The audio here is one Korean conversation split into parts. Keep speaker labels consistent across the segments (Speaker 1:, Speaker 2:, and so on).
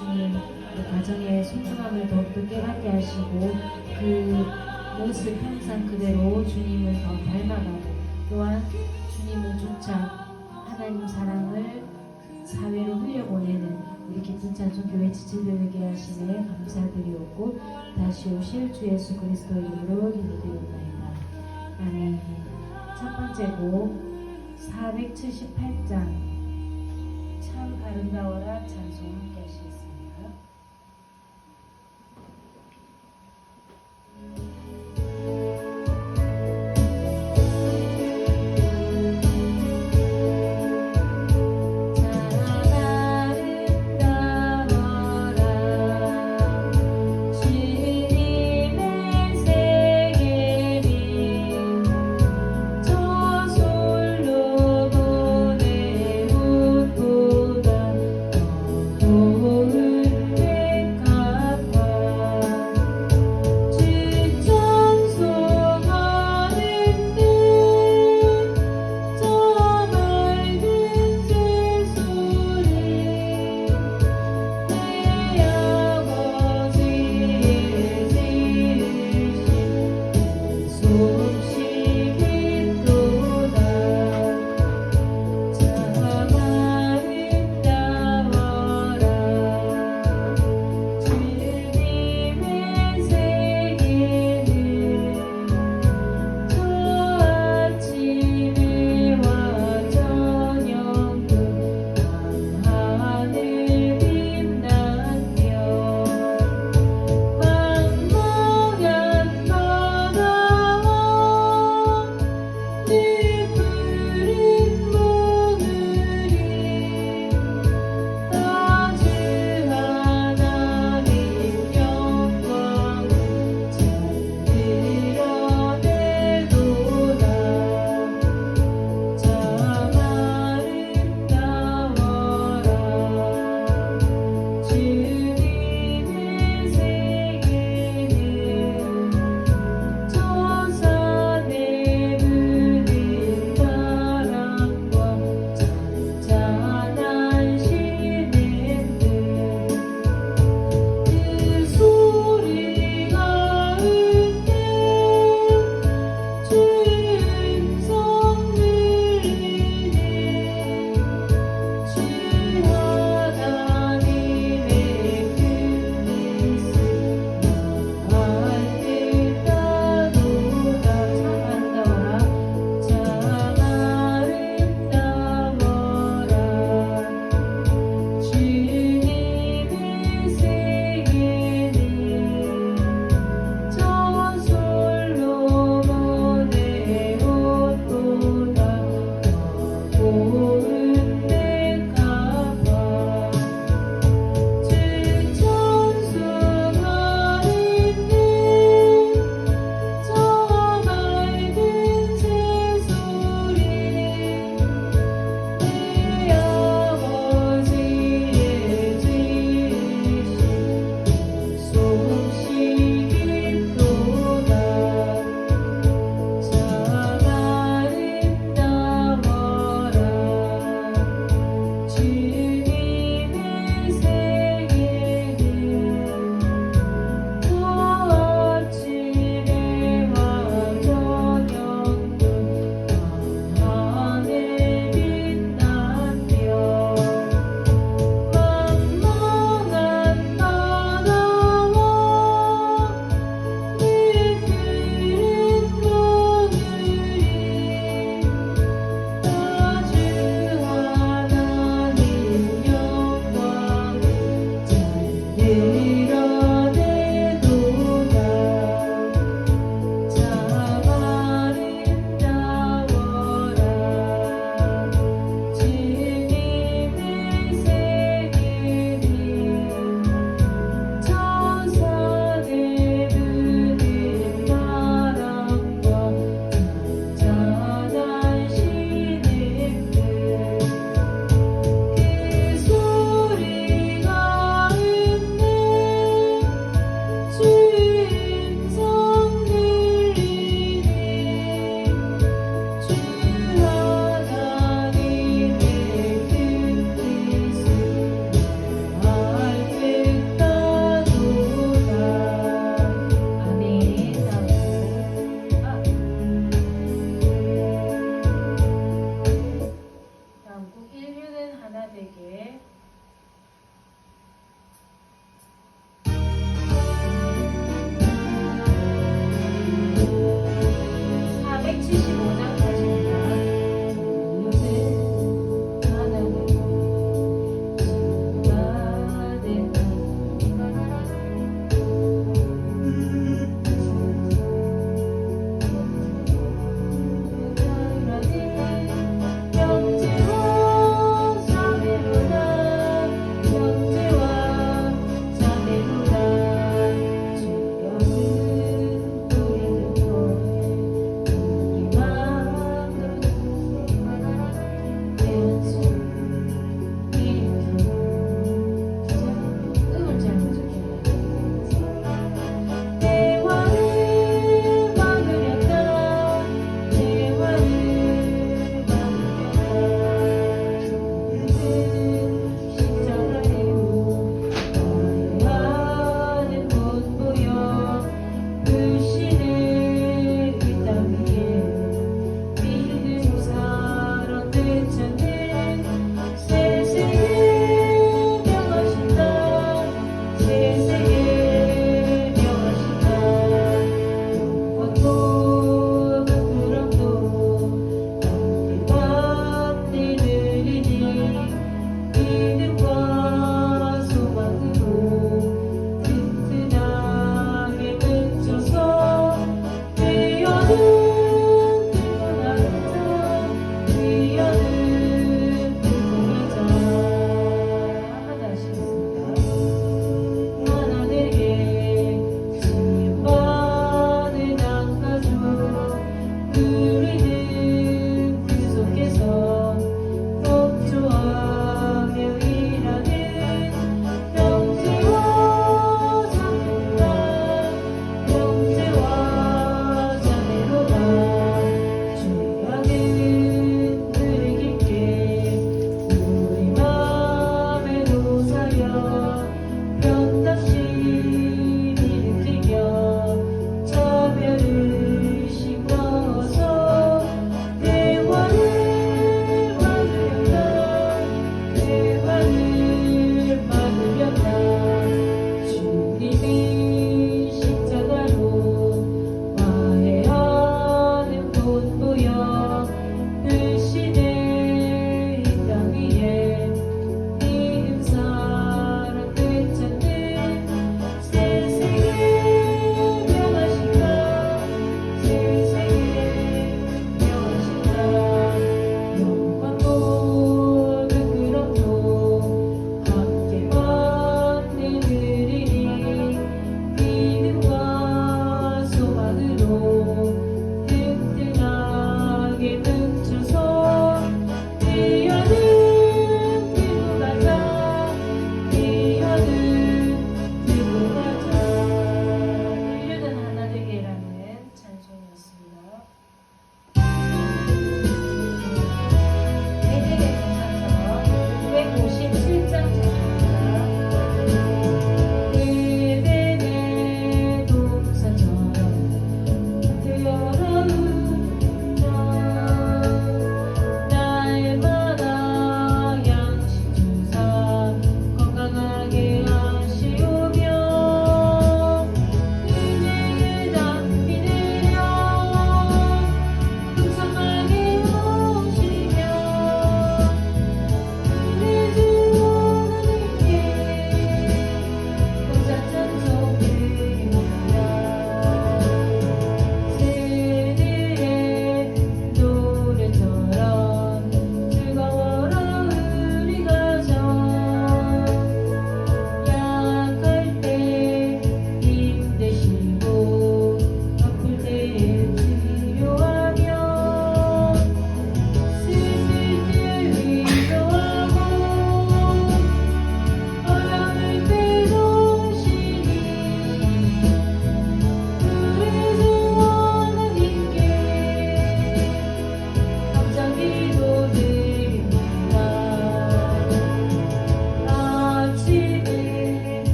Speaker 1: 주님 그 가정의 소중함을 더욱더 깨닫게 하시고 그 모습 항상 그대로 주님을 더 닮아가고 또한 주님을 쫓아 하나님 사랑을 사회로 흘려보내는 우리 기쁜 찬송교회 지체들에게 하시네 감사드리옵고 다시 오실 주 예수 그리스도 이름으로 기도드립니다. 아멘. 첫 번째 곡 478장 참 아름다워라 찬송 함께 하시겠습니다.
Speaker 2: 오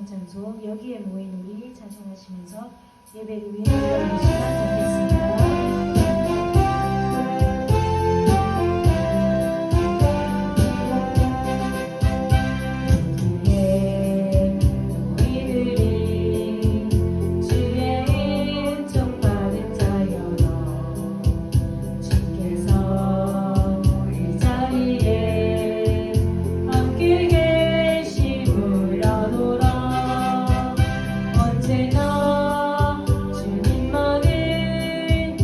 Speaker 1: 찬송찬송 여기에 모인 우리 찬송하시면서 예배를 위해 기도하는 시간 갖겠습니다. 언제나 주님만을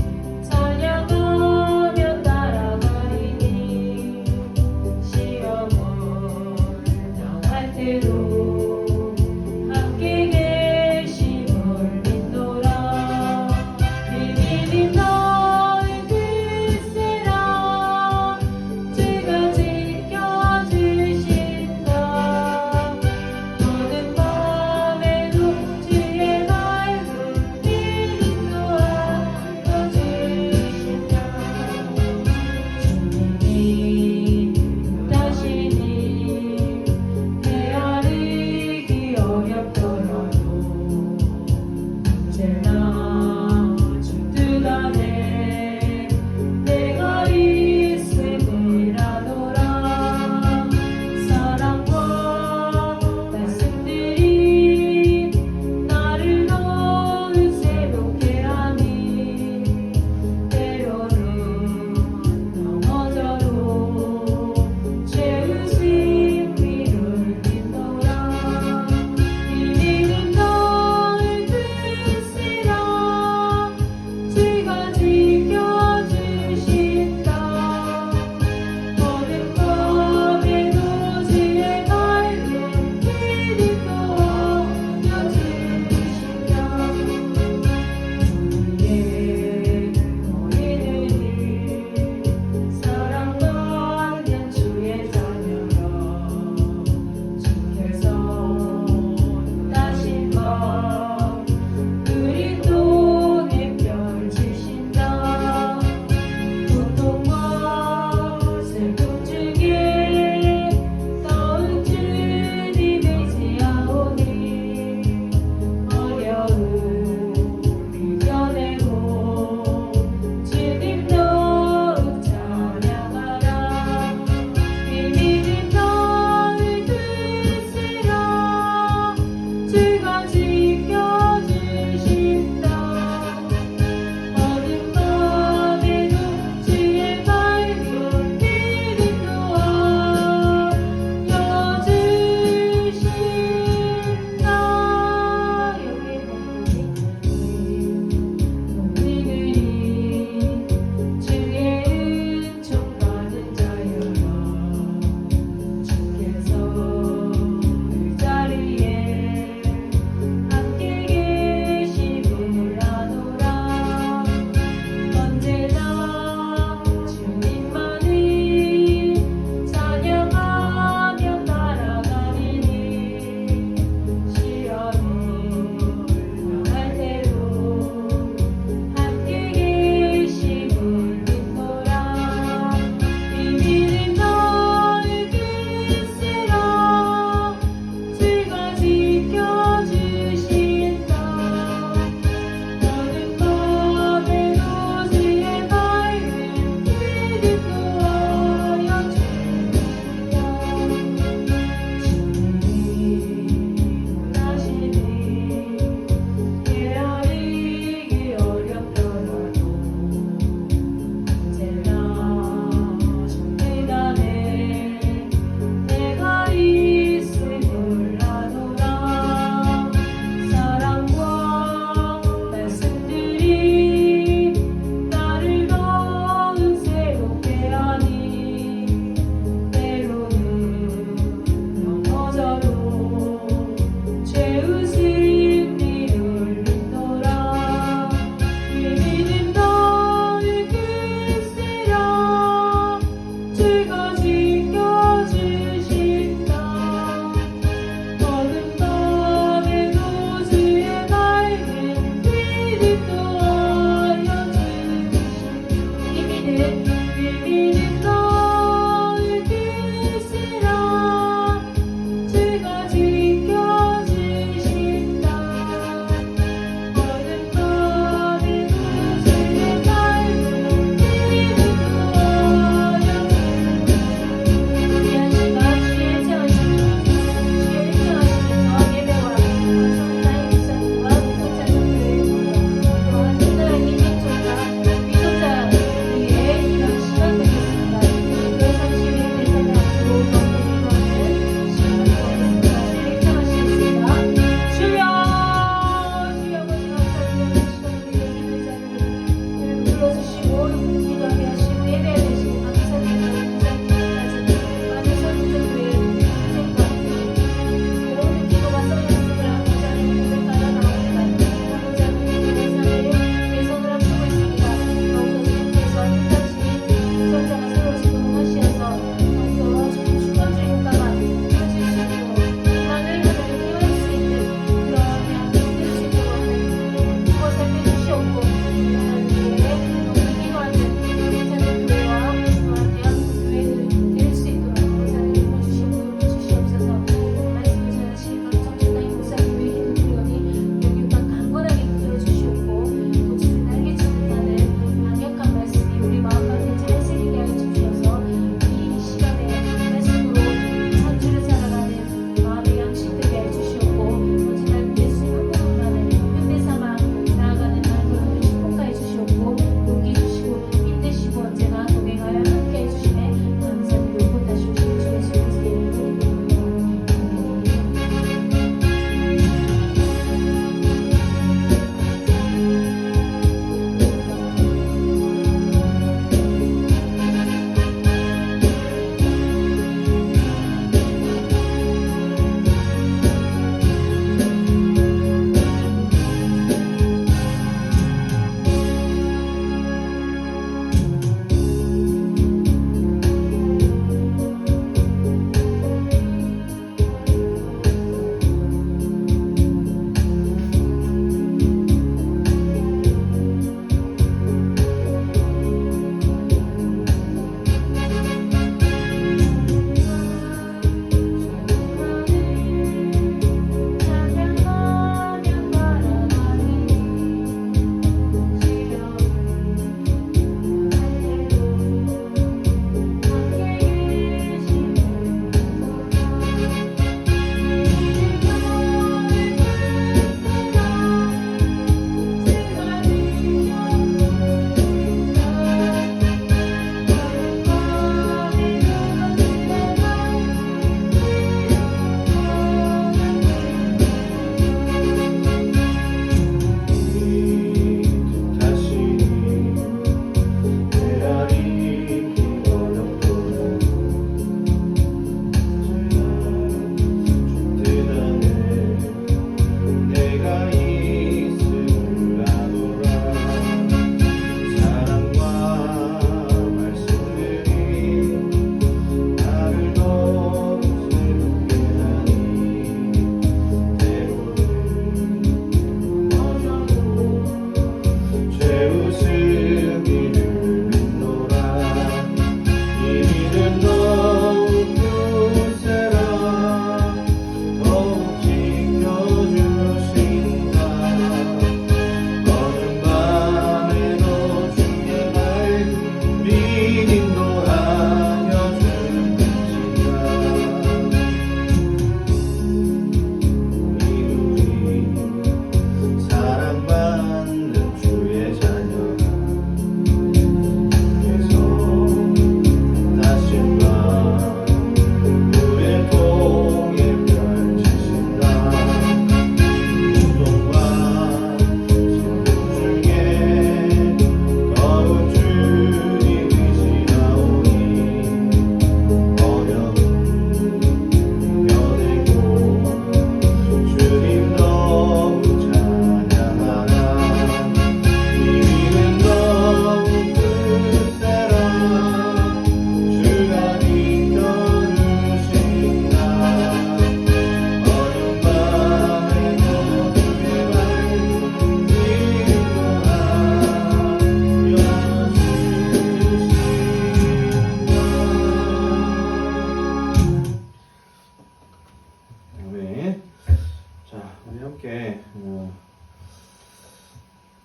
Speaker 2: 우리 함께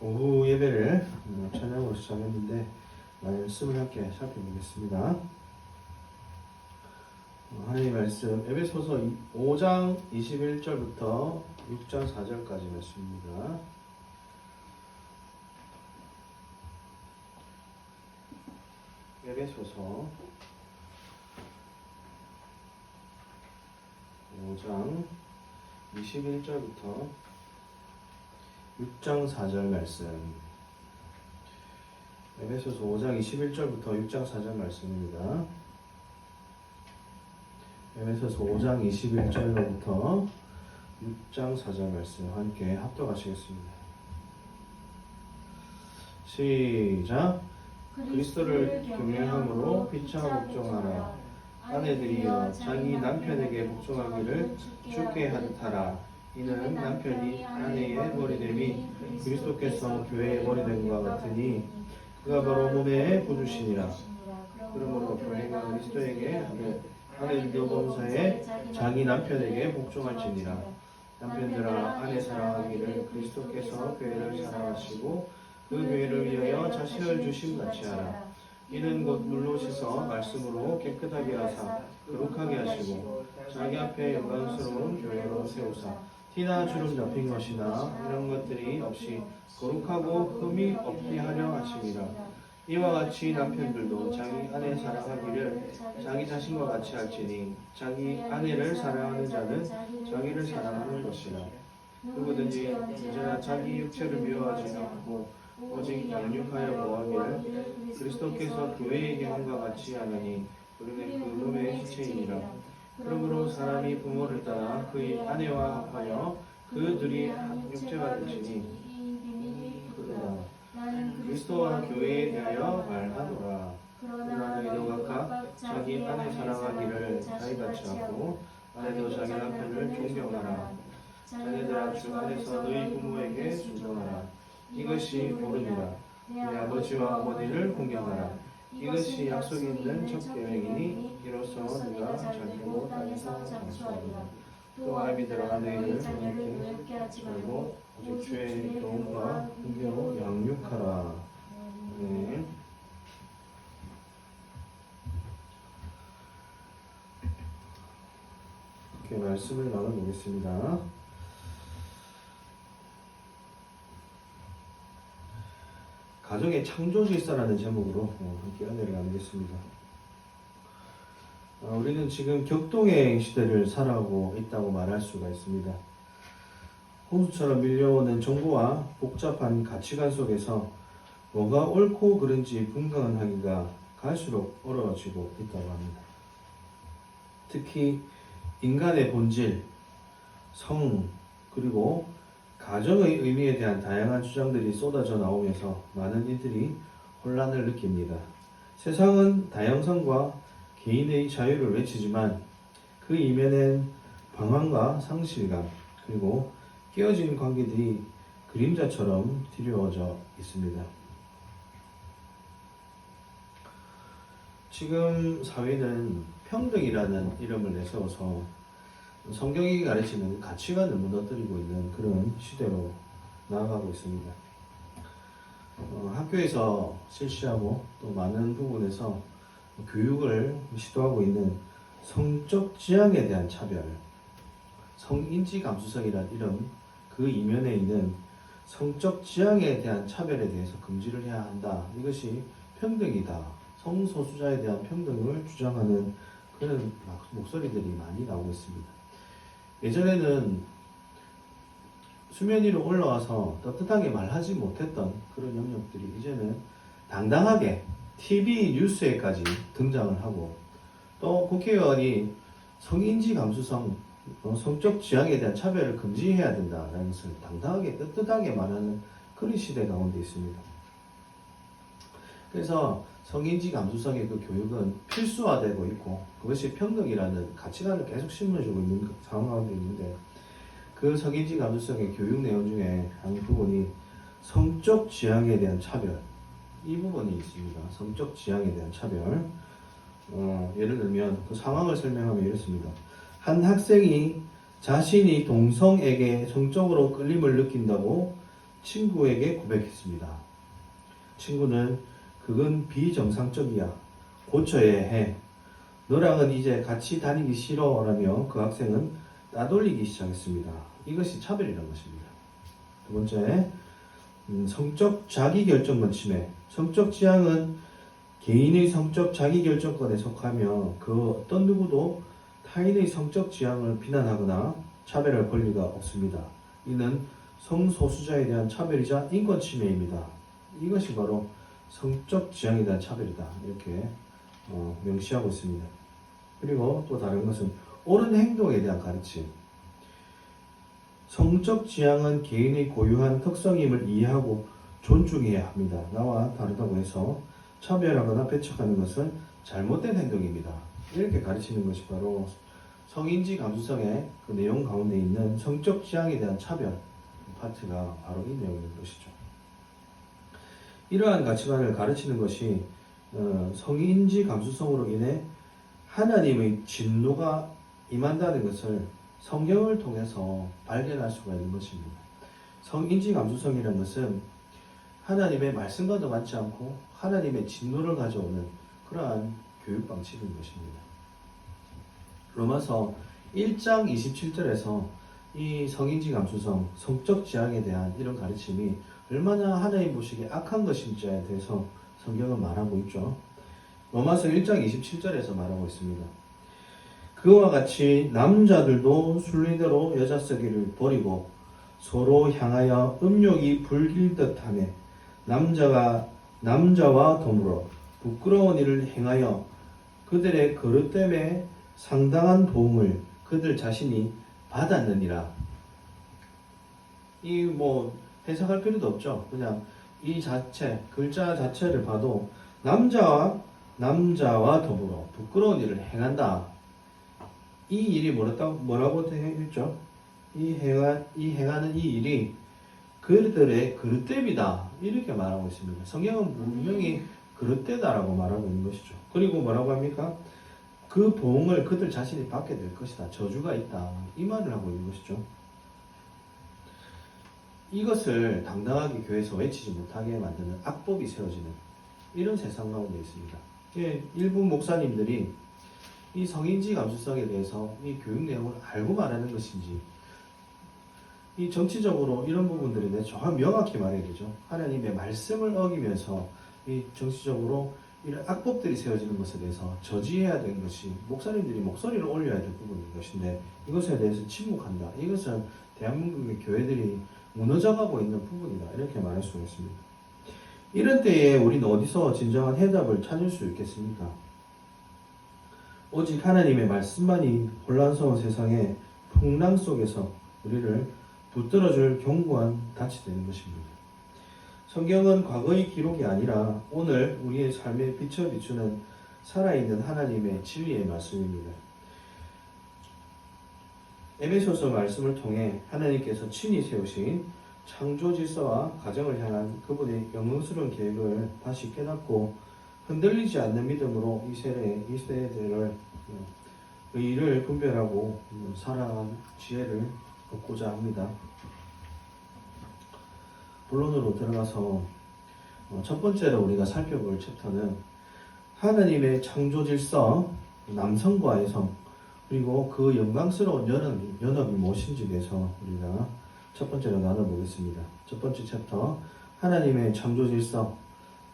Speaker 2: 오후 예배를 찬양으로 시작했는데 말씀을 함께 살펴보겠습니다. 하나님의 말씀 에베소서 5장 21절부터 6장 4절까지 말씀입니다. 에베소서 5장 21절부터 6장 4절 말씀. 에베소서 5장 21절부터 6장 4절 말씀입니다. 에베소서 5장 21절로부터 6장 4절 말씀 함께 합독하시겠습니다. 시작. 그리스도를 경외함으로 피차 복종하라. 아내들이여 자기 남편에게 복종하기를 주께 하듯하라. 이는 남편이 아내의 머리됨이 그리스도께서 교회의 머리됨과 같으니 그가 바로 몸의 구주시니라. 그러므로 교회가 그리스도에게 하되 아내들도 범사에 자기 남편에게 복종할지니라. 남편들아 아내 사랑하기를 그리스도께서 교회를 사랑하시고 그 교회를 위하여 자신을 주심같이 하라. 이는 곧 물로 씻어 말씀으로 깨끗하게 하사 거룩하게 하시고 자기 앞에 영광스러운 교회로 세우사 티나 주름 잡힌 것이나 이런 것들이 없이 거룩하고 흠이 없게 하려 하심이라. 이와 같이 남편들도 자기 아내 사랑하기를 자기 자신과 같이 할지니 자기 아내를 사랑하는 자는 자기를 사랑하는 것이라. 누구든지 언제나 자기 육체를 미워하지 않고 오직 양육하여 보하기를 그리스도께서 교회의 경험과 같이 하느니 우리는 그 몸의 지체이니라. 그러므로 사람이 부모를 따라 그의 아내와 합하여 그 둘이 한 육체가 될지니 그러나 나는 그리스도와 교회에 대하여 말하노라. 그러나 너희도 각각 자기 아내 사랑하기를 자기같이 하고 아내도 자기 남편을 존경하라. 자녀들아 주 안에서 너희 부모에게 순종하라. 이것이 옳으니라. 내 아버지와 어머니를 공경하라. 이것이 약속이 있는 첫 계명이니 이로써 네가 자기고 땅에서 장수하리라. 또 아비들아 너희를 이렇게 하지 말고 오직 주의 교훈과 훈계로 양육하라. 네. 이렇게 말씀을 나눠보겠습니다. 가정의 창조 질서라는 제목으로 함께 은혜를 나누겠습니다. 우리는 지금 격동의 시대를 살아가고 있다고 말할 수가 있습니다. 홍수처럼 밀려오는 정보와 복잡한 가치관 속에서 뭐가 옳고 그른지 분간하기가 갈수록 어려워지고 있다고 합니다. 특히 인간의 본질, 성, 그리고 가정의 의미에 대한 다양한 주장들이 쏟아져 나오면서 많은 이들이 혼란을 느낍니다. 세상은 다양성과 개인의 자유를 외치지만 그 이면엔 방황과 상실감 그리고 깨어진 관계들이 그림자처럼 드리워져 있습니다. 지금 사회는 평등이라는 이름을 내세워서 성경이 가르치는 가치관을 무너뜨리고 있는 그런 시대로 나아가고 있습니다. 학교에서 실시하고 또 많은 부분에서 교육을 시도하고 있는 성적 지향에 대한 차별, 성인지 감수성이라는 이름, 그 이면에 있는 성적 지향에 대한 차별에 대해서 금지를 해야 한다. 이것이 평등이다. 성소수자에 대한 평등을 주장하는 그런 목소리들이 많이 나오고 있습니다. 예전에는 수면 위로 올라와서 떳떳하게 말하지 못했던 그런 영역들이 이제는 당당하게 TV 뉴스에까지 등장을 하고 또 국회의원이 성인지 감수성, 성적 지향에 대한 차별을 금지해야 된다는 것을 당당하게 떳떳하게 말하는 그런 시대 가운데 있습니다. 그래서 성인지 감수성의 그 교육은 필수화되고 있고 그것이 평등이라는 가치관을 계속 심어주고 있는 상황 가운데 있는데 그 성인지 감수성의 교육 내용 중에 한 부분이 성적 지향에 대한 차별 이 부분이 있습니다. 성적 지향에 대한 차별 예를 들면 그 상황을 설명하면 이렇습니다. 한 학생이 자신이 동성에게 성적으로 끌림을 느낀다고 친구에게 고백했습니다. 친구는 그건 비정상적이야. 고쳐야 해. 너랑은 이제 같이 다니기 싫어 라며 그 학생은 따돌리기 시작했습니다. 이것이 차별이라는 것입니다. 두 번째, 성적 자기결정권 침해. 성적 지향은 개인의 성적 자기결정권에 속하며 그 어떤 누구도 타인의 성적 지향을 비난하거나 차별할 권리가 없습니다. 이는 성소수자에 대한 차별이자 인권 침해입니다. 이것이 바로 성적 지향에 대한 차별이다. 이렇게 명시하고 있습니다. 그리고 또 다른 것은 옳은 행동에 대한 가르침. 성적 지향은 개인의 고유한 특성임을 이해하고 존중해야 합니다. 나와 다르다고 해서 차별하거나 배척하는 것은 잘못된 행동입니다. 이렇게 가르치는 것이 바로 성인지 감수성의 그 내용 가운데 있는 성적 지향에 대한 차별 파트가 바로 이 내용인 것이죠. 이러한 가치관을 가르치는 것이 성인지 감수성으로 인해 하나님의 진노가 임한다는 것을 성경을 통해서 발견할 수가 있는 것입니다. 성인지 감수성이라는 것은 하나님의 말씀과도 맞지 않고 하나님의 진노를 가져오는 그러한 교육 방식인 것입니다. 로마서 1장 27절에서 이 성인지 감수성, 성적 지향에 대한 이런 가르침이 얼마나 하나님 보시기에 악한 것인지에 대해서 성경은 말하고 있죠. 로마서 1장 27절에서 말하고 있습니다. 그와 같이 남자들도 순리대로 여자 쓰기를 버리고 서로 향하여 음욕이 불길 듯하며 남자와 더불어 부끄러운 일을 행하여 그들의 거릇됨에 상당한 도움을 그들 자신이 받았느니라. 이 해석할 필요도 없죠. 그냥 이 자체, 글자 자체를 봐도 남자와 더불어 부끄러운 일을 행한다. 이 일이 뭐라고 했죠? 이 행하는 이 일이 그들의 그릇됨이다. 이렇게 말하고 있습니다. 성경은 분명히 그릇되다라고 말하고 있는 것이죠. 그리고 뭐라고 합니까? 그 보응을 그들 자신이 받게 될 것이다. 저주가 있다. 이 말을 하고 있는 것이죠. 이것을 당당하게 교회에서 외치지 못하게 만드는 악법이 세워지는 이런 세상 가운데 있습니다. 일부 목사님들이 이 성인지 감수성에 대해서 이 교육 내용을 알고 말하는 것인지 이 정치적으로 이런 부분들에 대해 정확히 명확히 말해야 되죠. 하나님의 말씀을 어기면서 이 정치적으로 이런 악법들이 세워지는 것에 대해서 저지해야 되는 것이 목사님들이 목소리를 올려야 될 부분인 것인데 이것에 대해서 침묵한다. 이것은 대한민국의 교회들이 무너져가고 있는 부분이다. 이렇게 말할 수가 있습니다. 이런 때에 우리는 어디서 진정한 해답을 찾을 수 있겠습니까? 오직 하나님의 말씀만이 혼란스러운 세상의 풍랑 속에서 우리를 붙들어줄 견고한 닻이 되는 것입니다. 성경은 과거의 기록이 아니라 오늘 우리의 삶에 비추는 살아있는 하나님의 진리의 말씀입니다. 에베소서 말씀을 통해 하나님께서 친히 세우신 창조 질서와 가정을 향한 그분의 영광스러운 계획을 다시 깨닫고 흔들리지 않는 믿음으로 이 세대를 의를 분별하고 살아갈 지혜를 얻고자 합니다. 본론으로 들어가서 첫 번째로 우리가 살펴볼 챕터는 하나님의 창조 질서, 남성과 여성, 그리고 그 영광스러운 연합이 무엇인지 대해서 우리가 첫 번째로 나눠보겠습니다. 첫 번째 챕터, 하나님의 창조 질서,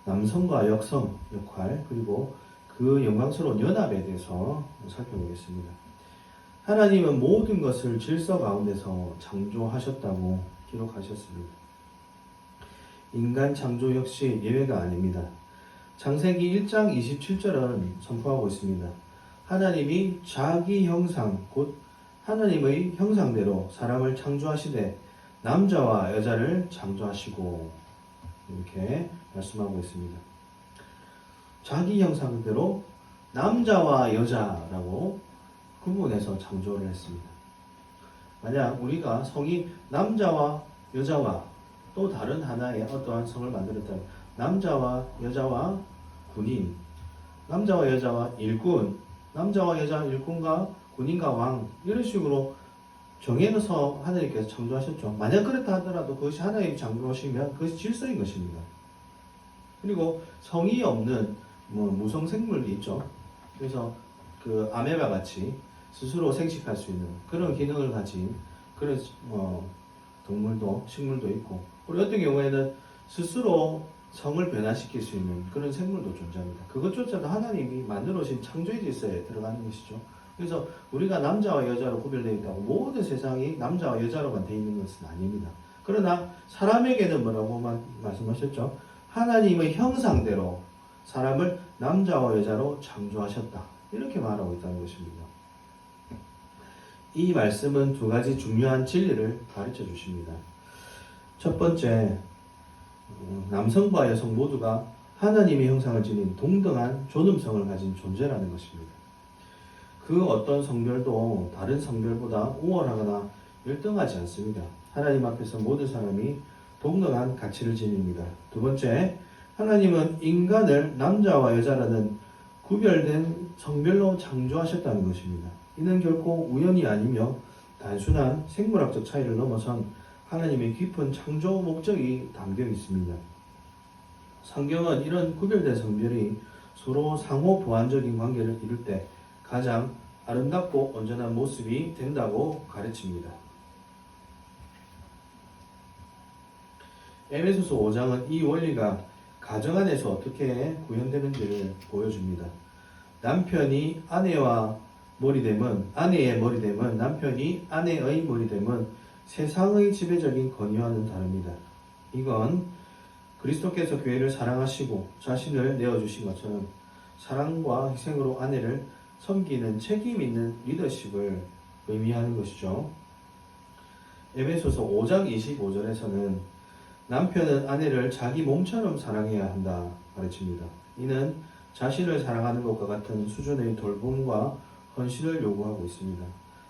Speaker 2: 남성과 여성 역할, 그리고 그 영광스러운 연합에 대해서 살펴보겠습니다. 하나님은 모든 것을 질서 가운데서 창조하셨다고 기록하셨습니다. 인간 창조 역시 예외가 아닙니다. 창세기 1장 27절은 선포하고 있습니다. 하나님이 자기 형상, 곧 하나님의 형상대로 사람을 창조하시되 남자와 여자를 창조하시고 이렇게 말씀하고 있습니다. 자기 형상대로 남자와 여자라고 구분해서 창조를 했습니다. 만약 우리가 성이 남자와 여자와 또 다른 하나의 어떠한 성을 만들었다면 남자와 여자와 군인, 남자와 여자와 일군, 남자와 여자 일군과 군인과 왕 이런 식으로 정해서 하나님께서 창조하셨죠. 만약 그렇다 하더라도 그것이 하나님이 창조하시면 그것이 질서인 것입니다. 그리고 성이 없는 무성 생물도 있죠. 그래서 그 아메바 같이 스스로 생식할 수 있는 그런 기능을 가진 그런 동물도 식물도 있고, 그리고 어떤 경우에는 스스로 성을 변화시킬 수 있는 그런 생물도 존재합니다. 그것조차도 하나님이 만들어 오신 창조의 질서에 들어가는 것이죠. 그래서 우리가 남자와 여자로 구별되어 있다고 모든 세상이 남자와 여자로만 되어 있는 것은 아닙니다. 그러나 사람에게는 뭐라고 말씀하셨죠? 하나님의 형상대로 사람을 남자와 여자로 창조하셨다. 이렇게 말하고 있다는 것입니다. 이 말씀은 두 가지 중요한 진리를 가르쳐 주십니다. 첫 번째, 남성과 여성 모두가 하나님의 형상을 지닌 동등한 존엄성을 가진 존재라는 것입니다. 그 어떤 성별도 다른 성별보다 우월하거나 열등하지 않습니다. 하나님 앞에서 모든 사람이 동등한 가치를 지닙니다. 두 번째, 하나님은 인간을 남자와 여자라는 구별된 성별로 창조하셨다는 것입니다. 이는 결코 우연이 아니며 단순한 생물학적 차이를 넘어선 하나님의 깊은 창조 목적이 담겨 있습니다. 성경은 이런 구별된 성별이 서로 상호 보완적인 관계를 이룰 때 가장 아름답고 온전한 모습이 된다고 가르칩니다. 에베소서 5장은 이 원리가 가정 안에서 어떻게 구현되는지를 보여줍니다. 남편이 아내의 머리됨은 남편이 아내의 머리됨은 세상의 지배적인 권위와는 다릅니다. 이건 그리스도께서 교회를 사랑하시고 자신을 내어주신 것처럼 사랑과 희생으로 아내를 섬기는 책임 있는 리더십을 의미하는 것이죠. 에베소서 5장 25절에서는 남편은 아내를 자기 몸처럼 사랑해야 한다 가르칩니다. 이는 자신을 사랑하는 것과 같은 수준의 돌봄과 헌신을 요구하고 있습니다.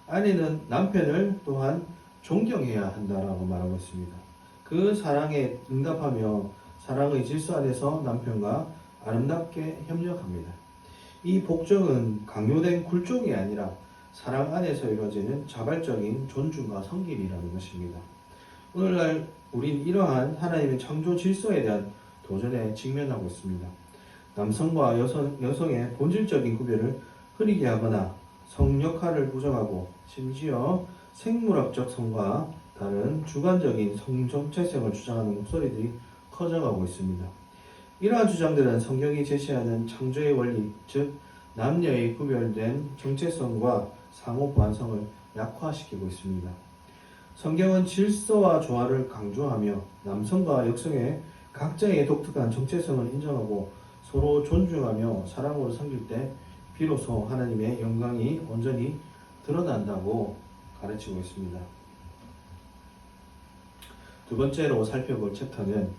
Speaker 2: 아내는 남편을 또한 존경해야 한다라고 말하고 있습니다. 그 사랑에 응답하며 사랑의 질서 안에서 남편과 아름답게 협력합니다. 이 복종은 강요된 굴종이 아니라 사랑 안에서 이루어지는 자발적인 존중과 섬김이라는 것입니다. 오늘날 우린 이러한 하나님의 창조 질서에 대한 도전에 직면하고 있습니다. 남성과 여성의 본질적인 구별을 흐리게 하거나 성 역할을 부정하고 심지어 생물학적 성과 다른 주관적인 성 정체성을 주장하는 목소리들이 커져가고 있습니다. 이러한 주장들은 성경이 제시하는 창조의 원리, 즉 남녀의 구별된 정체성과 상호 보완성을 약화시키고 있습니다. 성경은 질서와 조화를 강조하며 남성과 여성의 각자의 독특한 정체성을 인정하고 서로 존중하며 사랑으로 섬길 때 비로소 하나님의 영광이 온전히 드러난다고 가르치고 있습니다. 두 번째로 살펴볼 챕터는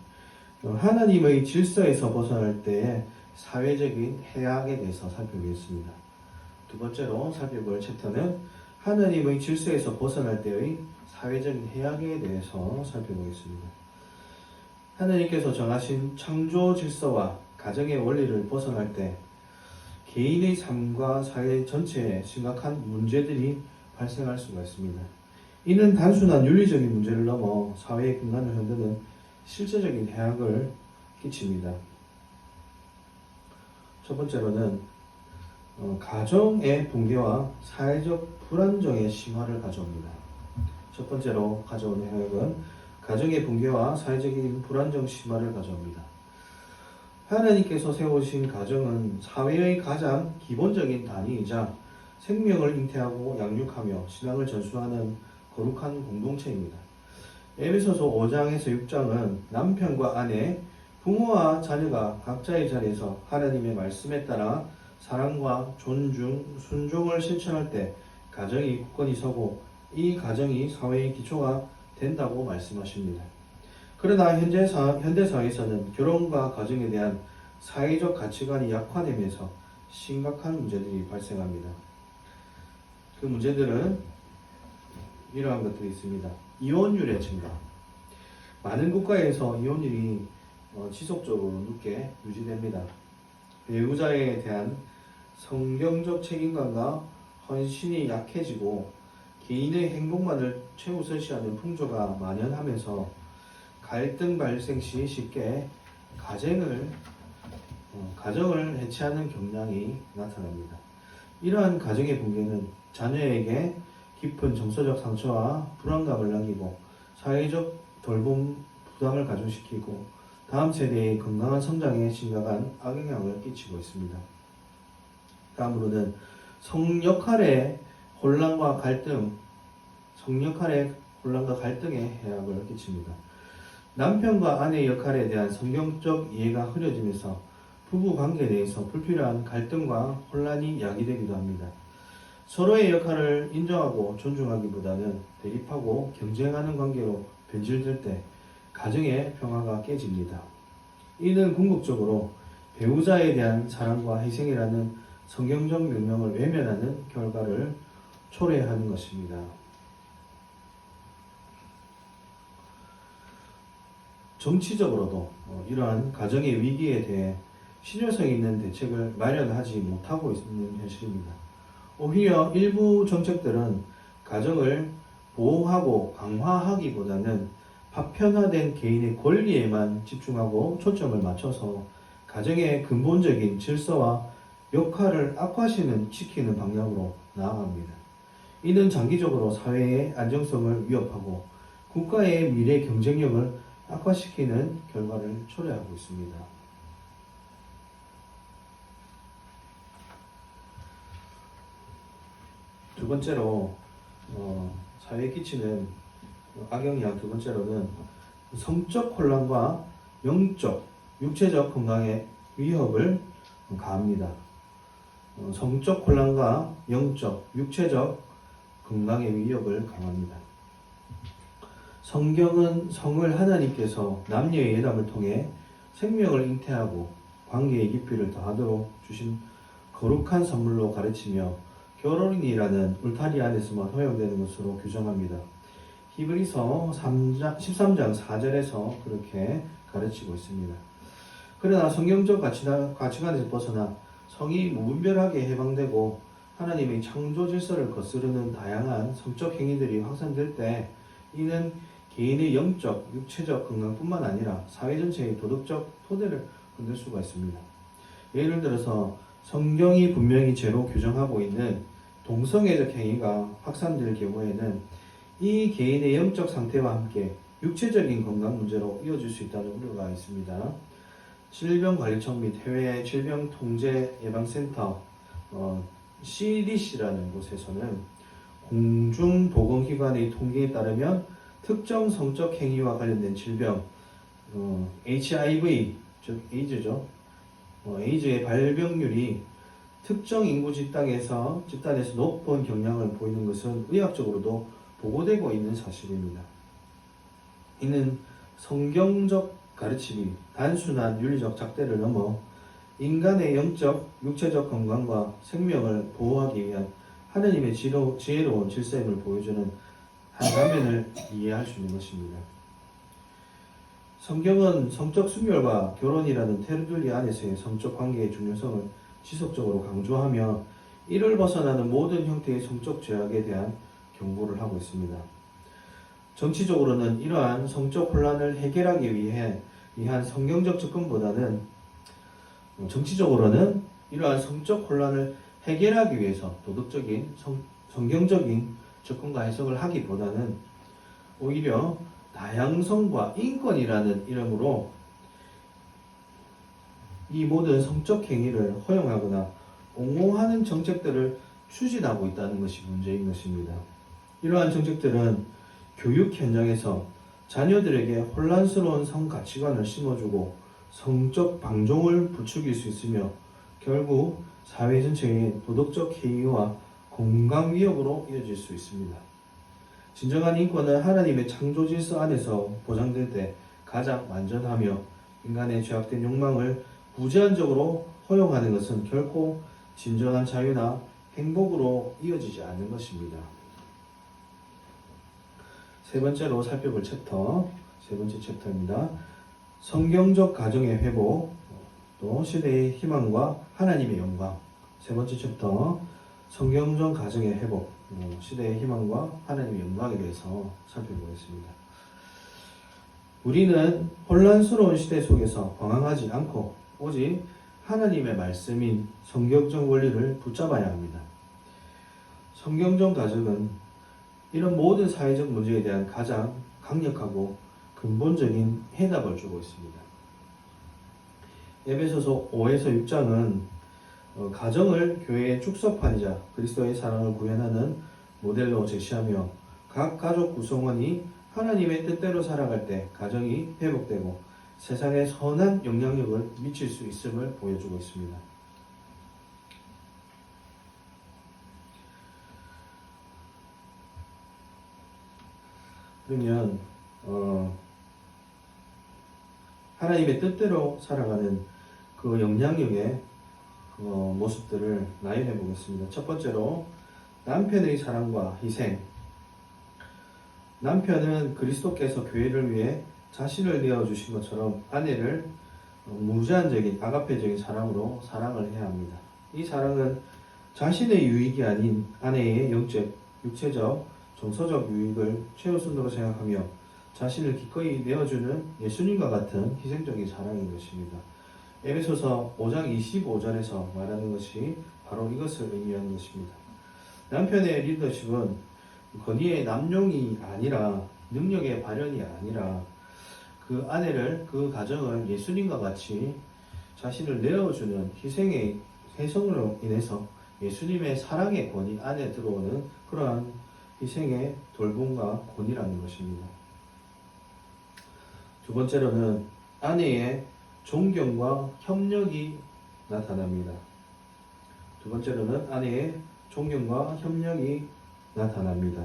Speaker 2: 하나님의 질서에서 벗어날 때의 사회적인 해악에 대해서 살펴보겠습니다. 두 번째로 살펴볼 챕터는 하나님의 질서에서 벗어날 때의 사회적인 해악에 대해서 살펴보겠습니다. 하나님께서 정하신 창조 질서와 가정의 원리를 벗어날 때 개인의 삶과 사회 전체에 심각한 문제들이 발생할 수가 있습니다. 이는 단순한 윤리적인 문제를 넘어 사회의 근간을 흔드는 실제적인 해악을 끼칩니다. 첫 번째로는 가정의 붕괴와 사회적 불안정의 심화를 가져옵니다. 첫 번째로 가져오는 해악은 가정의 붕괴와 사회적인 불안정 심화를 가져옵니다. 하나님께서 세우신 가정은 사회의 가장 기본적인 단위이자 생명을 잉태하고 양육하며 신앙을 전수하는 거룩한 공동체입니다. 에베소서 5장에서 6장은 남편과 아내, 부모와 자녀가 각자의 자리에서 하나님의 말씀에 따라 사랑과 존중, 순종을 실천할 때 가정이 굳건히 서고 이 가정이 사회의 기초가 된다고 말씀하십니다. 그러나 현대사회에서는 결혼과 가정에 대한 사회적 가치관이 약화되면서 심각한 문제들이 발생합니다. 그 문제들은 이러한 것들이 있습니다. 이혼율의 증가. 많은 국가에서 이혼율이 지속적으로 높게 유지됩니다. 배우자에 대한 성경적 책임감과 헌신이 약해지고 개인의 행복만을 최우선시하는 풍조가 만연하면서 갈등 발생 시 쉽게 가정을 해체하는 경향이 나타납니다. 이러한 가정의 붕괴는 자녀에게 깊은 정서적 상처와 불안감을 남기고 사회적 돌봄 부담을 가중시키고 다음 세대의 건강한 성장에 심각한 악영향을 끼치고 있습니다. 다음으로는 성역할의 혼란과 갈등에 해악을 끼칩니다. 남편과 아내의 역할에 대한 성경적 이해가 흐려지면서 부부 관계 내에서 불필요한 갈등과 혼란이 야기되기도 합니다. 서로의 역할을 인정하고 존중하기보다는 대립하고 경쟁하는 관계로 변질될 때 가정의 평화가 깨집니다. 이는 궁극적으로 배우자에 대한 사랑과 희생이라는 성경적 명령을 외면하는 결과를 초래하는 것입니다. 정치적으로도 이러한 가정의 위기에 대해 실효성 있는 대책을 마련하지 못하고 있는 현실입니다. 오히려 일부 정책들은 가정을 보호하고 강화하기보다는 파편화된 개인의 권리에만 집중하고 초점을 맞춰서 가정의 근본적인 질서와 역할을 악화시키는 방향으로 나아갑니다. 이는 장기적으로 사회의 안정성을 위협하고 국가의 미래 경쟁력을 악화시키는 결과를 초래하고 있습니다. 두 번째로 사회에 끼치는 악영향 두 번째로는 성적 혼란과 영적, 육체적 건강에 위협을 가합니다. 성적 혼란과 영적, 육체적 건강의 위협을 강합니다. 성경은 성을 하나님께서 남녀의 예담을 통해 생명을 잉태하고 관계의 깊이를 더하도록 주신 거룩한 선물로 가르치며 결혼이라는 울타리 안에서만 허용되는 것으로 규정합니다. 히브리서 13장 4절에서 그렇게 가르치고 있습니다. 그러나 성경적 가치관에서 벗어나 성이 무분별하게 해방되고 하나님의 창조 질서를 거스르는 다양한 성적 행위들이 확산될 때 이는 개인의 영적, 육체적 건강뿐만 아니라 사회 전체의 도덕적 토대를 흔들 수가 있습니다. 예를 들어서 성경이 분명히 죄로 규정하고 있는 동성애적 행위가 확산될 경우에는 이 개인의 영적 상태와 함께 육체적인 건강 문제로 이어질 수 있다는 우려가 있습니다. 질병관리청 및 해외 질병통제예방센터 CDC라는 곳에서는 공중보건기관의 통계에 따르면 특정 성적 행위와 관련된 질병, HIV, 즉 에이즈죠. 에이즈의 발병률이 특정 인구 집단에서 높은 경향을 보이는 것은 의학적으로도 보고되고 있는 사실입니다. 이는 성경적 가르침이 단순한 윤리적 잣대를 넘어 인간의 영적, 육체적 건강과 생명을 보호하기 위한 하느님의 지혜로운 질서임을 보여주는 한 단면을 이해할 수 있는 것입니다. 성경은 성적 순결과 결혼이라는 테두리 안에서의 성적 관계의 중요성을 지속적으로 강조하며 이를 벗어나는 모든 형태의 성적 죄악에 대한 경고를 하고 있습니다. 정치적으로는 이러한 성적 혼란을 해결하기 위한 성경적 접근보다는 정치적으로는 이러한 성적 혼란을 해결하기 위해서 도덕적인 성경적인 접근과 해석을 하기보다는 오히려 다양성과 인권이라는 이름으로 이 모든 성적 행위를 허용하거나 옹호하는 정책들을 추진하고 있다는 것이 문제인 것입니다. 이러한 정책들은 교육 현장에서 자녀들에게 혼란스러운 성 가치관을 심어주고 성적 방종을 부추길 수 있으며 결국 사회 전체의 도덕적 해이와 건강 위협으로 이어질 수 있습니다. 진정한 인권은 하나님의 창조 질서 안에서 보장될 때 가장 완전하며 인간의 죄악된 욕망을 무제한적으로 허용하는 것은 결코 진정한 자유나 행복으로 이어지지 않는 것입니다. 세 번째로 살펴볼 세 번째 챕터입니다. 성경적 가정의 회복, 또 시대의 희망과 하나님의 영광. 세 번째 챕터, 성경적 가정의 회복, 시대의 희망과 하나님의 영광에 대해서 살펴보겠습니다. 우리는 혼란스러운 시대 속에서 방황하지 않고 오직 하나님의 말씀인 성경적 원리를 붙잡아야 합니다. 성경적 가정은 이런 모든 사회적 문제에 대한 가장 강력하고 근본적인 해답을 주고 있습니다. 에베소서 5에서 6장은 가정을 교회의 축소판이자 그리스도의 사랑을 구현하는 모델로 제시하며 각 가족 구성원이 하나님의 뜻대로 살아갈 때 가정이 회복되고 세상에 선한 영향력을 미칠 수 있음을 보여주고 있습니다. 그러면 하나님의 뜻대로 살아가는 그 영향력의 모습들을 나열해 보겠습니다. 첫 번째로 남편의 사랑과 희생. 남편은 그리스도께서 교회를 위해 자신을 내어주신 것처럼 아내를 무제한적인 아가페적인 사랑으로 사랑을 해야 합니다. 이 사랑은 자신의 유익이 아닌 아내의 영적, 육체적, 정서적 유익을 최우선으로 생각하며 자신을 기꺼이 내어주는 예수님과 같은 희생적인 사랑인 것입니다. 에베소서 5장 25절에서 말하는 것이 바로 이것을 의미하는 것입니다. 남편의 리더십은 권위의 남용이 아니라 능력의 발현이 아니라 그 아내를, 그 가정을 예수님과 같이 자신을 내어주는 희생의 해성으로 인해서 예수님의 사랑의 권위 안에 들어오는 그러한 희생의 돌봄과 권위라는 것입니다. 두 번째로는 아내의 존경과 협력이 나타납니다. 두 번째로는 아내의 존경과 협력이 나타납니다.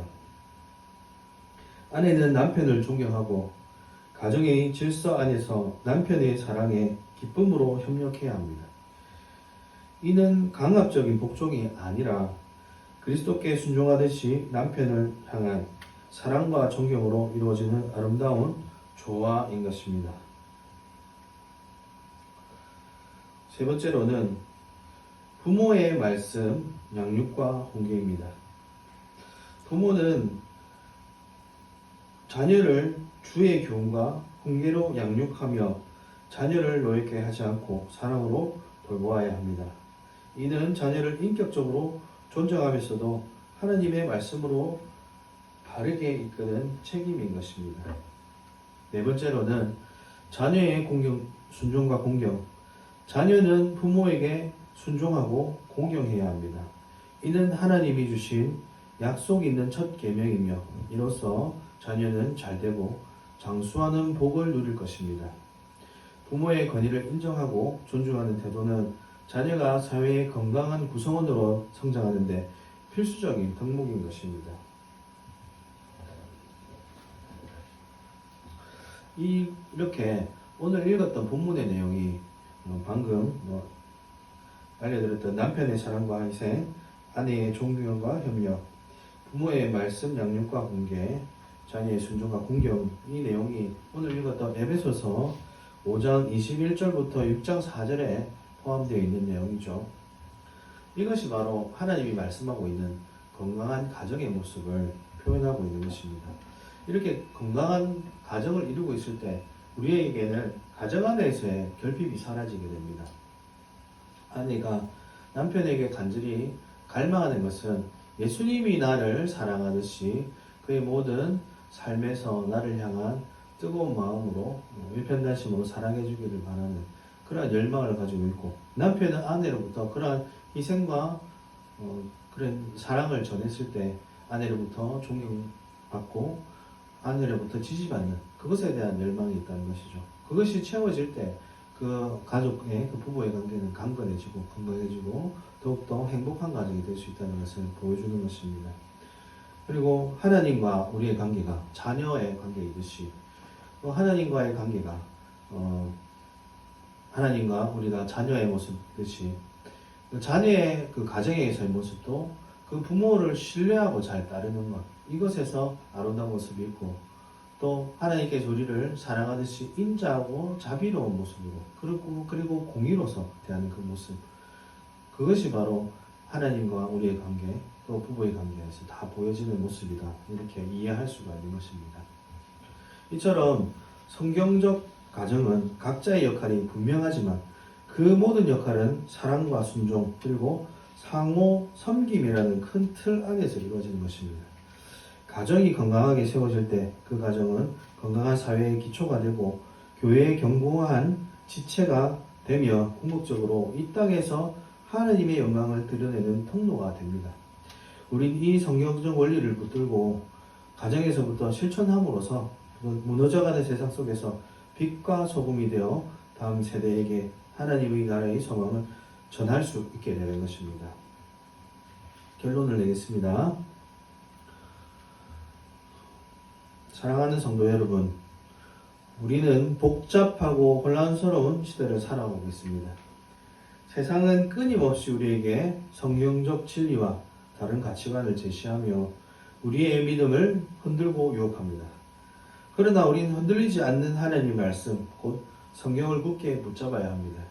Speaker 2: 아내는 남편을 존경하고 가정의 질서 안에서 남편의 사랑에 기쁨으로 협력해야 합니다. 이는 강압적인 복종이 아니라 그리스도께 순종하듯이 남편을 향한 사랑과 존경으로 이루어지는 아름다운 조화인 것입니다. 세 번째로는 부모의 말씀, 양육과 훈계입니다. 부모는 자녀를 주의 교훈과 훈계로 양육하며 자녀를 노엽게 하지 않고 사랑으로 돌보아야 합니다. 이는 자녀를 인격적으로 존중하면서도 하나님의 말씀으로 바르게 이끄는 책임인 것입니다. 네 번째로는 자녀의 순종과 공경. 자녀는 부모에게 순종하고 공경해야 합니다. 이는 하나님이 주신 약속 있는 첫 계명이며 이로써 자녀는 잘되고 장수하는 복을 누릴 것입니다. 부모의 권위를 인정하고 존중하는 태도는 자녀가 사회의 건강한 구성원으로 성장하는 데 필수적인 덕목인 것입니다. 이렇게 오늘 읽었던 본문의 내용이 방금 알려드렸던 남편의 사랑과 희생, 아내의 존경과 협력, 부모의 말씀, 양육과 공개, 자녀의 순종과 공경, 이 내용이 오늘 읽었던 에베소서 5장 21절부터 6장 4절에 포함되어 있는 내용이죠. 이것이 바로 하나님이 말씀하고 있는 건강한 가정의 모습을 표현하고 있는 것입니다. 이렇게 건강한 가정을 이루고 있을 때 우리에게는 가정 안에서의 결핍이 사라지게 됩니다. 아내가 남편에게 간절히 갈망하는 것은 예수님이 나를 사랑하듯이 그의 모든 삶에서 나를 향한 뜨거운 마음으로 일편단심으로 사랑해 주기를 바라는 그러한 열망을 가지고 있고, 남편은 아내로부터 그러한 희생과 그런 사랑을 전했을 때 아내로부터 존경받고 아내로부터 지지받는 그것에 대한 열망이 있다는 것이죠. 그것이 채워질 때 그 가족의, 그 부부의 관계는 강건해지고 건강해지고 더욱더 행복한 가정이 될 수 있다는 것을 보여주는 것입니다. 그리고 하나님과 우리의 관계가 자녀의 관계이듯이 또 하나님과의 관계가 하나님과 우리가 자녀의 모습이듯이 자녀의 그 가정에서의 모습도 그 부모를 신뢰하고 잘 따르는 것, 이것에서 아름다운 모습이 있고, 또 하나님께서 우리를 사랑하듯이 인자하고 자비로운 모습으로 그리고 공의로서 대하는 그 모습, 그것이 바로 하나님과 우리의 관계, 또 부부의 관계에서 다 보여지는 모습이다. 이렇게 이해할 수가 있는 것입니다. 이처럼 성경적 가정은 각자의 역할이 분명하지만 그 모든 역할은 사랑과 순종 그리고 상호 섬김이라는 큰 틀 안에서 이루어지는 것입니다. 가정이 건강하게 세워질 때 그 가정은 건강한 사회의 기초가 되고 교회의 견고한 지체가 되며 궁극적으로 이 땅에서 하나님의 영광을 드러내는 통로가 됩니다. 우린 이 성경적 원리를 붙들고 가정에서부터 실천함으로써 무너져가는 세상 속에서 빛과 소금이 되어 다음 세대에게 하나님의 나라의 소망을 전할 수 있게 되는 것입니다. 결론을 내겠습니다. 사랑하는 성도 여러분, 우리는 복잡하고 혼란스러운 시대를 살아가고 있습니다. 세상은 끊임없이 우리에게 성경적 진리와 다른 가치관을 제시하며 우리의 믿음을 흔들고 유혹합니다. 그러나 우리는 흔들리지 않는 하나님의 말씀, 곧 성경을 굳게 붙잡아야 합니다.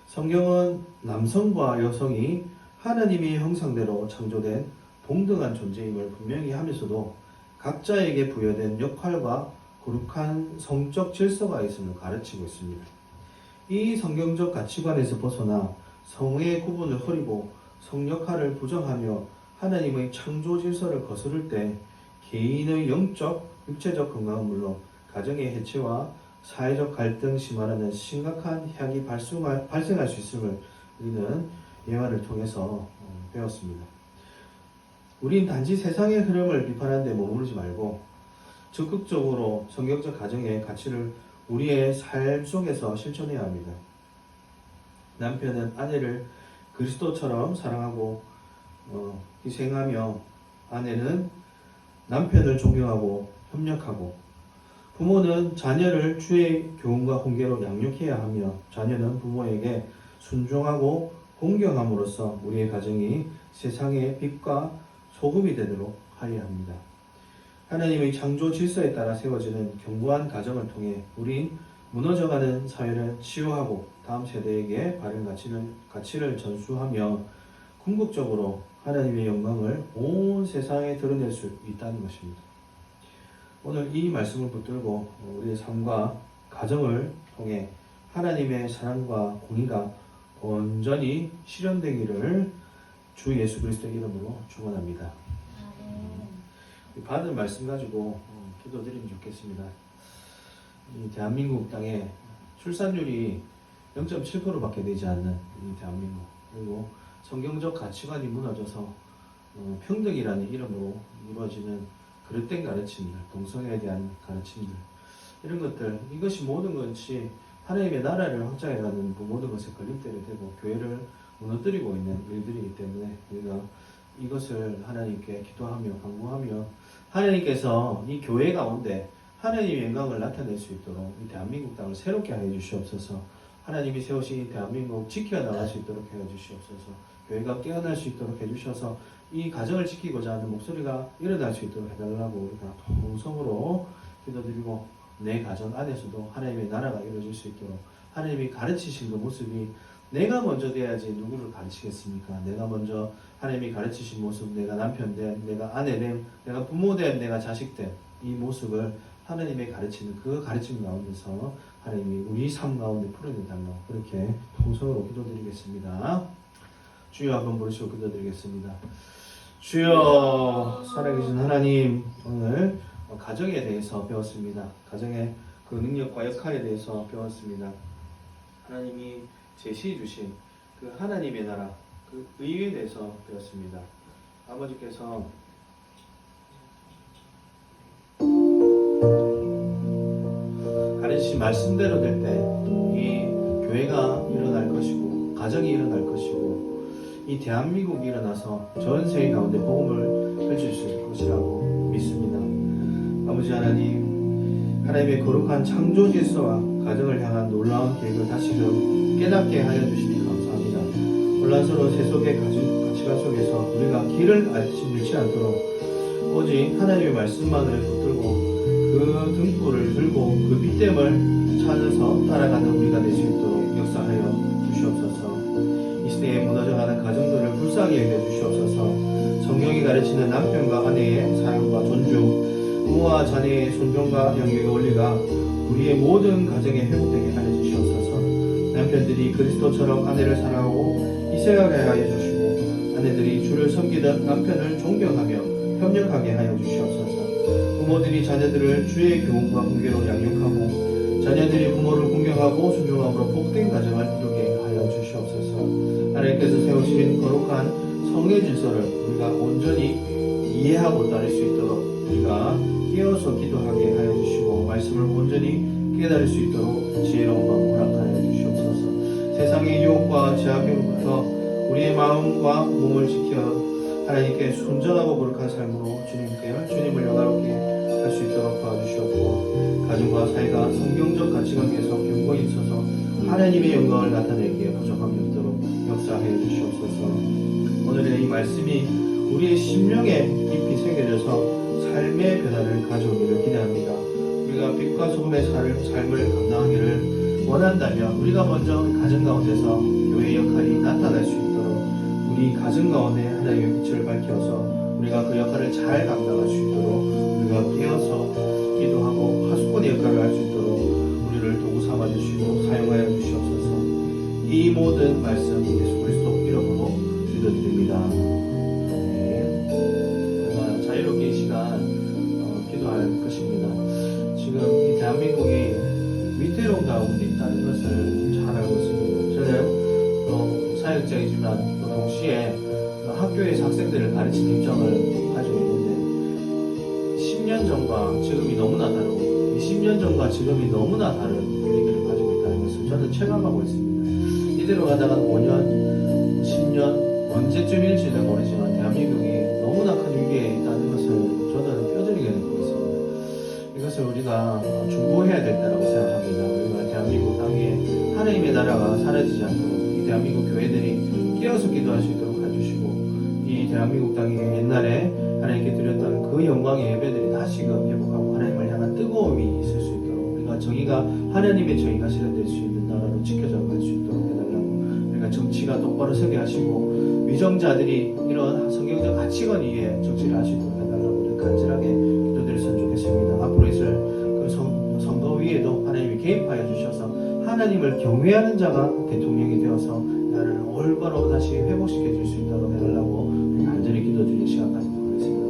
Speaker 2: 성경은 남성과 여성이 하나님의 형상대로 창조된 동등한 존재임을 분명히 하면서도 각자에게 부여된 역할과 거룩한 성적 질서가 있음을 가르치고 있습니다. 이 성경적 가치관에서 벗어나 성의 구분을 흐리고 성 역할을 부정하며 하나님의 창조 질서를 거스를 때 개인의 영적, 육체적 건강은 물론 가정의 해체와 사회적 갈등 심화라는 심각한 해악이 발생할 수 있음을 우리는 예화를 통해서 배웠습니다. 우린 단지 세상의 흐름을 비판하는 데 머무르지 말고 적극적으로 성경적 가정의 가치를 우리의 삶 속에서 실천해야 합니다. 남편은 아내를 그리스도처럼 사랑하고 희생하며 아내는 남편을 존경하고 협력하고 부모는 자녀를 주의 교훈과 훈계로 양육해야 하며 자녀는 부모에게 순종하고 공경함으로써 우리의 가정이 세상의 빛과 소금이 되도록 하여야 합니다. 하나님의 창조 질서에 따라 세워지는 견고한 가정을 통해 우린 무너져가는 사회를 치유하고 다음 세대에게 바른 가치를 전수하며 궁극적으로 하나님의 영광을 온 세상에 드러낼 수 있다는 것입니다. 오늘 이 말씀을 붙들고 우리의 삶과 가정을 통해 하나님의 사랑과 공의가 온전히 실현되기를 주 예수 그리스도의 이름으로 축원합니다. 받은 말씀 가지고 기도드리면 좋겠습니다. 이 대한민국 땅에 출산율이 0.7%밖에 되지 않는 이 대한민국, 그리고 성경적 가치관이 무너져서 평등이라는 이름으로 이루어지는 그릇된 가르침들, 동성애에 대한 가르침들, 이런 것들, 이것이 모든 것이 하나님의 나라를 확장해가는 모든 것에 걸림돌이 되고 교회를 무너뜨리고 있는 일들이기 때문에 우리가 이것을 하나님께 기도하며 간구하며 하나님께서 이 교회 가운데 하나님의 영광을 나타낼 수 있도록 이 대한민국 땅을 새롭게 하여 주시옵소서. 하나님이 세우신 이 대한민국 지켜나갈 수 있도록 해 주시옵소서. 교회가 깨어날 수 있도록 해 주셔서 이 가정을 지키고자 하는 목소리가 일어날 수 있도록 해달라고 우리가 동성으로 기도드리고 내 가정 안에서도 하나님의 나라가 이루어질 수 있도록 하나님이 가르치신 그 모습이 내가 먼저 돼야지 누구를 가르치겠습니까? 내가 먼저 하나님이 가르치신 모습, 내가 남편 된, 내가 아내 된, 내가 부모 된, 내가 자식 된 이 모습을 하나님의 가르치는 그 가르침 가운데서 하나님이 우리 삶 가운데 풀어내달라고 그렇게 통성으로 기도드리겠습니다. 주여 한번 부르시고 기도드리겠습니다. 주여 살아계신 하나님, 오늘 가정에 대해서 배웠습니다. 가정의 그 능력과 역할에 대해서 배웠습니다. 하나님이 제시해 주신 그 하나님의 나라, 그 의에 대해서 배웠습니다. 아버지께서 가르치신 말씀대로 될 때 이 교회가 일어날 것이고 가정이 일어날 것이고 이 대한민국이 일어나서 전 세계 가운데 복음을 펼칠 수 있을 것이라고 믿습니다. 아버지 하나님, 하나님의 거룩한 창조 질서와 가정을 향한 놀라운 계획을 다시금 깨닫게 하여 주시니 감사합니다. 혼란스러운 세속의 가치관 속에서 우리가 길을 잃지 않도록 오직 하나님의 말씀만을 붙들고 그 등불을 들고 그 빛됨을 찾아서 따라가는 우리가 될 수 있도록 역사하여 주시옵소서. 이 시대에 무너져가는 가정들을 역사하게 해 주시옵소서. 성경이 가르치는 남편과 아내의 사랑과 존중, 부모와 자녀의 손종과 양육의 원리가 우리의 모든 가정에 회복되게 하여 주시옵소서. 남편들이 그리스도처럼 아내를 사랑하고 희생하게 하여 주시고, 아내들이 주를 섬기듯 남편을 존경하며 협력하게 하여 주시옵소서. 부모들이 자녀들을 주의 교훈과 훈계로 양육하고, 자녀들이 부모를 공경하고 순종함으로 복된 가정을 이루게 하여 주시옵소서. 하나님께서 세우신 거룩한 성의 질서를 우리가 온전히 이해하고 따를 수 있도록 우리가 깨어서 기도하게 하여 주시고, 말씀을 온전히 깨달을 수 있도록 지혜로운 마음 허락하여 주시옵소서. 세상의 유혹과 제약으로부터 우리의 마음과 몸을 지켜 하나님께 순전하고 거룩한 삶으로 주님을 영화롭게 할 수 있도록 도와주시옵고, 가정과 사회가 성경적 가치관에서 경고에 있어서 하나님의 영광을 나타내기에 부족함이 없도록 역사하여 주시옵소서. 오늘의 이 말씀이 우리의 심령에 깊이 새겨져서 삶의 변화를 가져오기를 기대합니다. 우리가 빛과 소금의 삶을 감당하기를 원한다면 우리가 먼저 가정 가운데서 교회의 역할이 나타날 수 있도록 우리 가정 가운데 하나님의 빛을 밝혀서 우리가 그 역할을 잘 감당할 수 있도록 우리가 깨어서 기도하고 하수권의 역할을 할 수 있도록 우리를 도구 삼아 주시고 사용하여 주시옵소서. 이 모든 말씀 예수 그리스도 이름으로 기도드립니다. 정말 자유롭게 이 시간 기도할 것입니다. 지금 이 대한민국이 위태로운 가운데 있다는 것을 잘 알고 있습니다. 저는 사역자이지만 또 동시에 학교에서 학생들을 가르치는 입장을 가지고 있는데 10년 전과 지금이 너무나 다르고 20년 전과 지금이 너무나 다른 분위기를 가지고 있다는 것을 저는 체감하고 있습니다. 이대로 가다가 5년, 10년 언제쯤일지는 모르지만 대한민국이 너무나 큰 위기에 있다는 것을 저는 뼈저리게 느끼고 있습니다. 이것을 우리가 중보해야 된다고 생각합니다. 우리가 대한민국 땅에 하나님의 나라가 사라지지 않도록 이 대한민국 교회들이 깨어서 기도할 수 있도록 해주시고, 이 대한민국 땅에 옛날에 하나님께 드렸던 그 영광의 예배들이 다시금 회복하고 하나님을 향한 뜨거움이 있을 수 있도록 우리가 정의가 하나님의 정의가 실현될 수 있는 나라로 지켜져 갈 수 있도록 해달라고, 우리가 정치가 똑바로 서게 하시고 위정자들이 이런 성경적 가치관 위에 정치를 하시도록 해달라고 우리 간절하게 기도드렸으면 좋겠습니다. 앞으로 있을 그 선거 위에도 하나님이 개입하여 주셔서 하나님을 경외하는 자가 대통령이 되어서 나를 올바로 다시 회복시켜 줄 수 있도록 해달라고 간절히 기도드리는 시간 가지도록 하겠습니다.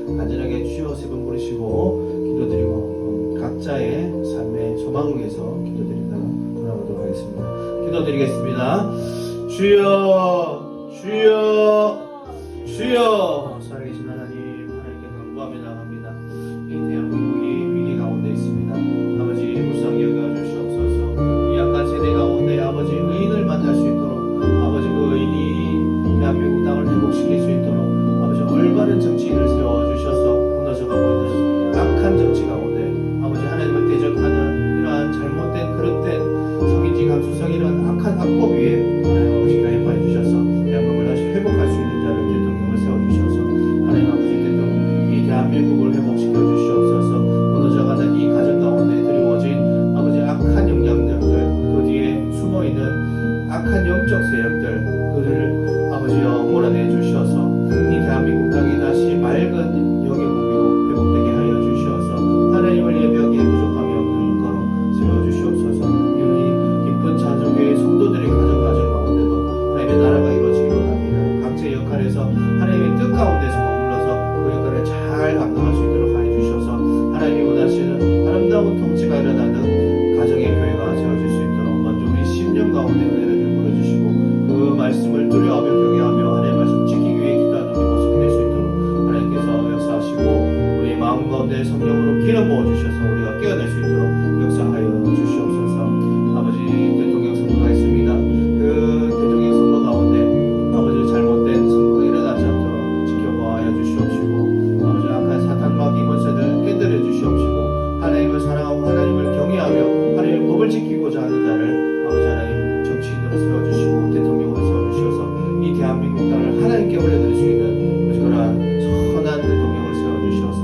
Speaker 2: 우리 간절하게 주여 세 번 부르시고 기도드리고 각자의 삶의 소망을 위해서 기도드리다가 돌아가도록 하겠습니다. 기도드리겠습니다. 주여 주여 주여. 살아계신 하나님, 하나님께 간구하며 나갑니다. 이 대한민국이 위기 가운데 있습니다. 아버지 불쌍히 여겨 주시옵소서. 이 약한 세대 가운데 아버지 의인을 만날 수 있도록, 아버지 그 의인이 대한민국 땅을 회복시킬 수 있도록 아버지 올바른 정치인을 세워주셔서 무너져가고 있는 악한 정치 가운데 아버지 하나님을 대적하는 이러한 잘못된 그릇된 성인지 감수성 이런 악한 악법 위에 하나님 아버지 가입하여 주셔서 대한민국을 다시 회복할 수 있는 자를 대통령을 세워주셔서 하나님 아버지 대통령 이 대한민국을 회복시켜 주시옵소서. 무너져가는 이 가정 가운데 드리워진 아버지 악한 영향력들, 그 뒤에 숨어있는 악한 영적 세력들, 그를 아버지여 몰아내 주셔서 이 대한민국 땅이 다시 맑은 영의 공기로 회복되게 하여 주시어서 하나님을 예배하기에 부족함이 없는 거로 세워주시옵소서. 우리 기쁜 자주교의 성도들의 가정 가운데도 하나님의 나라가 이루어지기 원합니다. 각자의 역할에서 하나님의 뜻 가운데서 머물러서 그 역할을 잘 감당할 수 있도록 하여 주셔서 하나님이 원하시는 아름다운 통치가 일어나는 가정의 교회가 세워질 수 있도록 먼저 우리 10년 가운데 은혜를 베풀어주시고 그 말씀을 두려워하며 경외하며 하나님의 말씀 지키기 위해 기도하는 우리 모습이 될 수 있도록 하나님께서 역사하시고 우리의 마음 가운데 성령으로 기름 부어주셔서 우리가 깨어날 수 있도록 역사하여 주시옵소서. 아버지 대통령 선거가 있습니다. 그 대통령 선거 가운데 아버지 잘못된 선거가 일어나지 않도록 지켜보아야 주시옵시고 아버지 악한 사탄 마귀 권세들 깨뜨려 주시옵시고 하나님을 사랑하고 하나님을 경외하며 하나님의 법을 지키고자 하는 자를 아버지 하나님 정치인으로 세워주시고 대통령으로 세워주셔서 이 대한민국 땅을 하나님께 올려드릴 수 있는 그러한 선한 대통령을 세워주셔서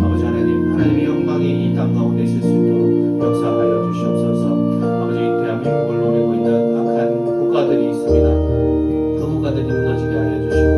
Speaker 2: 아버지 하나님, 하나님의 영광이 이 땅 가운데 있을 수 있도록 역사하여 주시옵소서. 아버지 대한민국을 노리고 있는 악한 국가들이 있습니다. 그 국가들이 무너지게 하여 주시고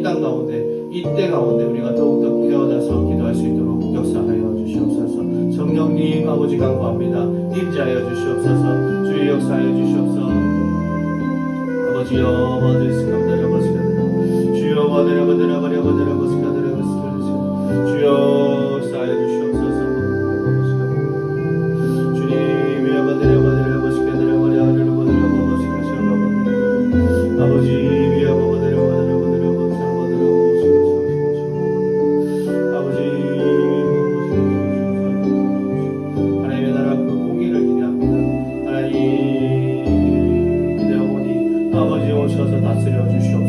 Speaker 2: 땅 가운데 이때 가운데 우리가 더욱더 깨어나서 기도할 수 있도록 역사하여 주시옵소서. 성령님 아버지 간구합니다. 임재하여 주시옵소서. 주의 역사하여 주시옵소서. 아버지여 버드스kam다라 버스카드라 주여 버드라 버드라 버려 버드라 버스카드라 버스카드라 주여 역사하여 주시옵소서. 주님이여 버드라 버드라 버스카드라 버려 버드라 버드라 버스카드라 버드라 아버지 위여 버드라 버드라 버드라 버드라 버드라 버스카드라 아버지 하나님의 나라 그 공의를 기대합니다. 하나님 아버지 오셔서 다스려 주시옵소서.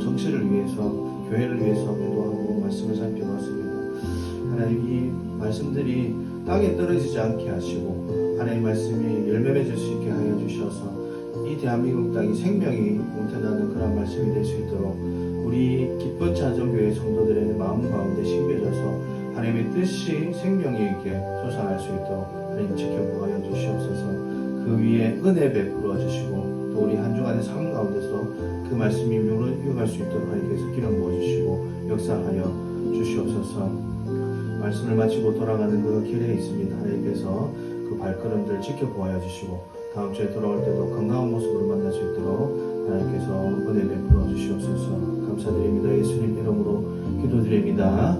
Speaker 2: 정치를 위해서, 교회를 위해서 기도하고 말씀을 살펴봤습니다. 하나님, 이 말씀들이 땅에 떨어지지 않게 하시고 하나님 말씀이 열매 맺을 수 있게 하여 주셔서 이 대한민국 땅이 생명이 뭉태나는 그런 말씀이 될 수 있도록 우리 기쁜 찬송교회 성도들의 마음 가운데 심겨져서 하나님의 뜻이 생명이 있게 솟아날 수 있도록 하나님 지켜보아 주시옵소서. 그 위에 은혜 베풀어 주시고 또 우리 한 주간의 삶 가운데서 그 말씀이 이루어갈 수 있도록 하나님께서 기름 부어 주시고 역사하여 주시옵소서. 말씀을 마치고 돌아가는 그 길에 있습니다. 하나님께서 그 발걸음들 지켜보아 주시고 다음 주에 돌아올 때도 건강한 모습으로 만날 수 있도록 하나님께서 은혜 베풀어 주시옵소서. 감사드립니다. 예수님 이름으로 기도드립니다.